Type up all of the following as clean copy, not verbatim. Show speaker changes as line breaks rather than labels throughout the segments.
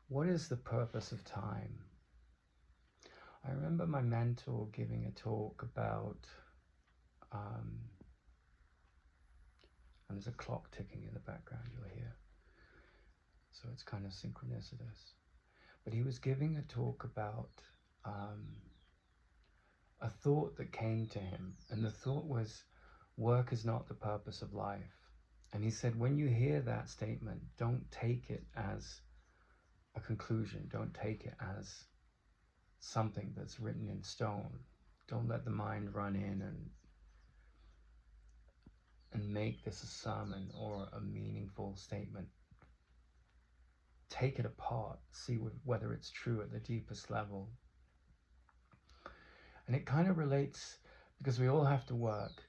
What is the purpose of time? I remember my mentor giving a talk about, and there's a clock ticking in the background you'll hear, so it's kind of synchronicitous. But he was giving a talk about a thought that came to him, and the thought was, work is not the purpose of life. And he said, when you hear that statement, don't take it as a conclusion, don't take it as something that's written in stone. Don't let the mind run in and make this a sermon or a meaningful statement. Take it apart, see whether it's true at the deepest level. And it kind of relates, because we all have to work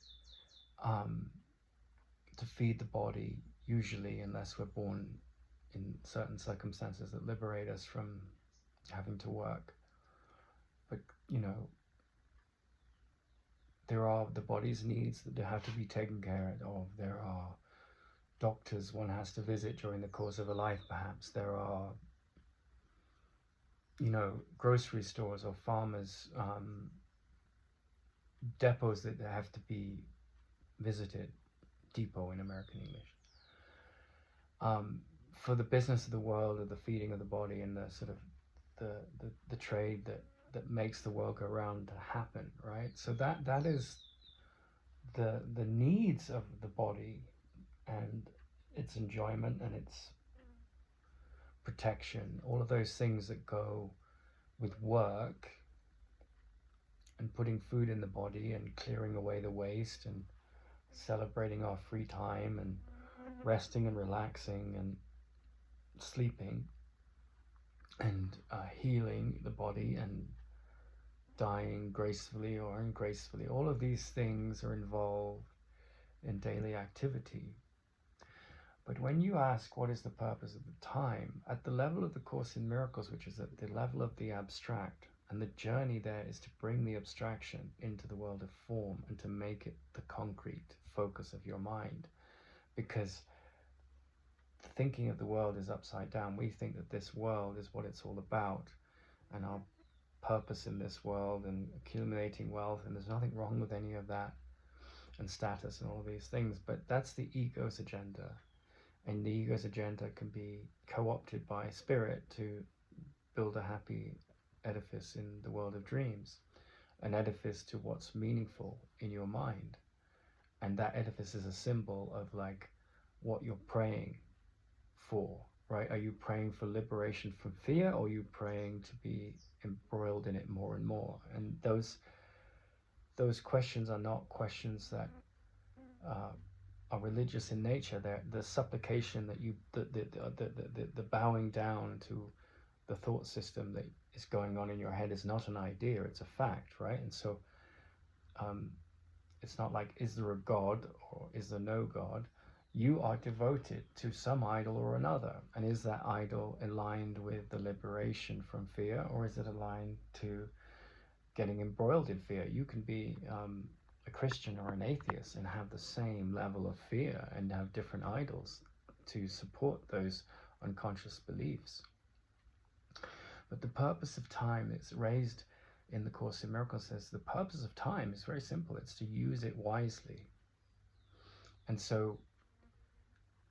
to feed the body, usually, unless we're born in certain circumstances that liberate us from having to work. But, you know, there are the body's needs that have to be taken care of. There are doctors one has to visit during the course of a life, perhaps. There are, you know, grocery stores or farmers' depots that have to be visited. Depot in American English. For the business of the world, or the feeding of the body, and the sort of the trade that makes the world go round to happen, right? So that is the needs of the body and its enjoyment and its protection, all of those things that go with work and putting food in the body and clearing away the waste and celebrating our free time and resting and relaxing and sleeping and healing the body and dying gracefully or ungracefully. All of these things are involved in daily activity. But when you ask what is the purpose of the time, at the level of the Course in Miracles, which is at the level of the abstract, and the journey there is to bring the abstraction into the world of form and to make it the concrete focus of your mind. Because thinking of the world is upside down. We think that this world is what it's all about, and our purpose in this world, and accumulating wealth, and there's nothing wrong with any of that, and status and all of these things. But that's the ego's agenda. And the ego's agenda can be co-opted by spirit to build a happy edifice in the world of dreams, an edifice to what's meaningful in your mind. And that edifice is a symbol of like what you're praying for, right? Are you praying for liberation from fear, or are you praying to be embroiled in it more and more? And those questions are not questions that are religious in nature. They're the supplication that you, the bowing down to the thought system that is going on in your head is not an idea, it's a fact, right? And so it's not like, is there a God or is there no God? You are devoted to some idol or another. And is that idol aligned with the liberation from fear, or is it aligned to getting embroiled in fear? You can be a Christian or an atheist and have the same level of fear and have different idols to support those unconscious beliefs. But the purpose of time is raised in the Course in Miracles. Says the purpose of time is very simple. It's to use it wisely. And so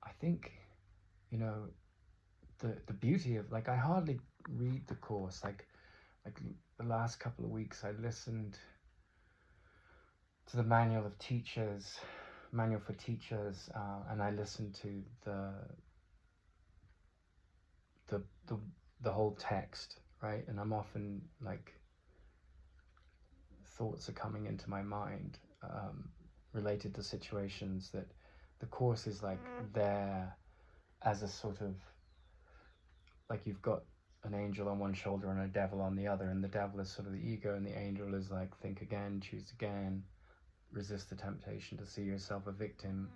I think, you know, the beauty of, like, I hardly read the Course. Like the last couple of weeks I listened to the manual for teachers, and I listened to the whole text, right? And I'm often like, thoughts are coming into my mind related to situations that the Course is like there as a sort of, like, you've got an angel on one shoulder and a devil on the other, and the devil is sort of the ego, and the angel is like, think again, choose again, resist the temptation to see yourself a victim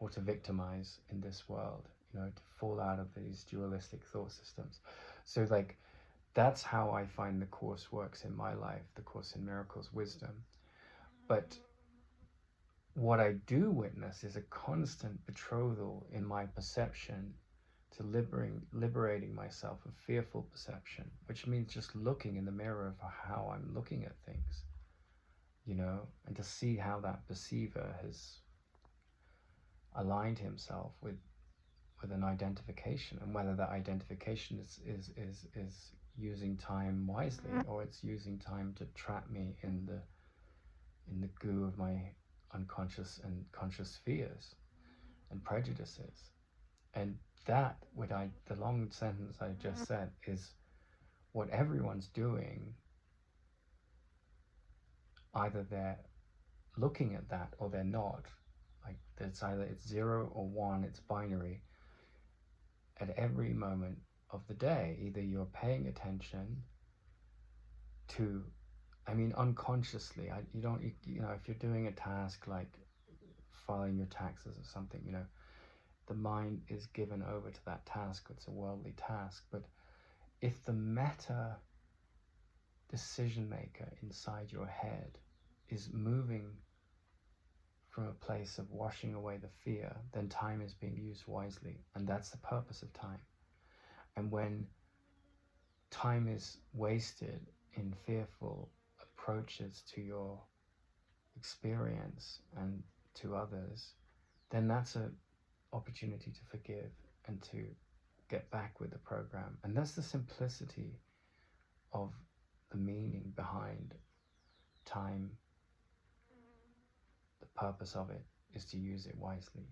or to victimize in this world, you know, to fall out of these dualistic thought systems. So like, that's how I find the Course works in my life, the Course in Miracles wisdom. But what I do witness is a constant betrothal in my perception to liberating myself of fearful perception, which means just looking in the mirror of how I'm looking at things, and to see how that perceiver has aligned himself with an identification, and whether that identification is using time wisely, or it's using time to trap me in the goo of my unconscious and conscious fears and prejudices. And that, the long sentence I just said, is what everyone's doing. Either they're looking at that or they're not. Like, it's either it's 0 or 1, it's binary. At every moment of the day, either you're paying attention to, unconsciously, if you're doing a task like filing your taxes or something, the mind is given over to that task. It's a worldly task. But if the meta decision maker inside your head is moving from a place of washing away the fear, then time is being used wisely, and that's the purpose of time. And when time is wasted in fearful approaches to your experience and to others, then that's an opportunity to forgive and to get back with the program. And that's the simplicity of the meaning behind time. The purpose of it is to use it wisely.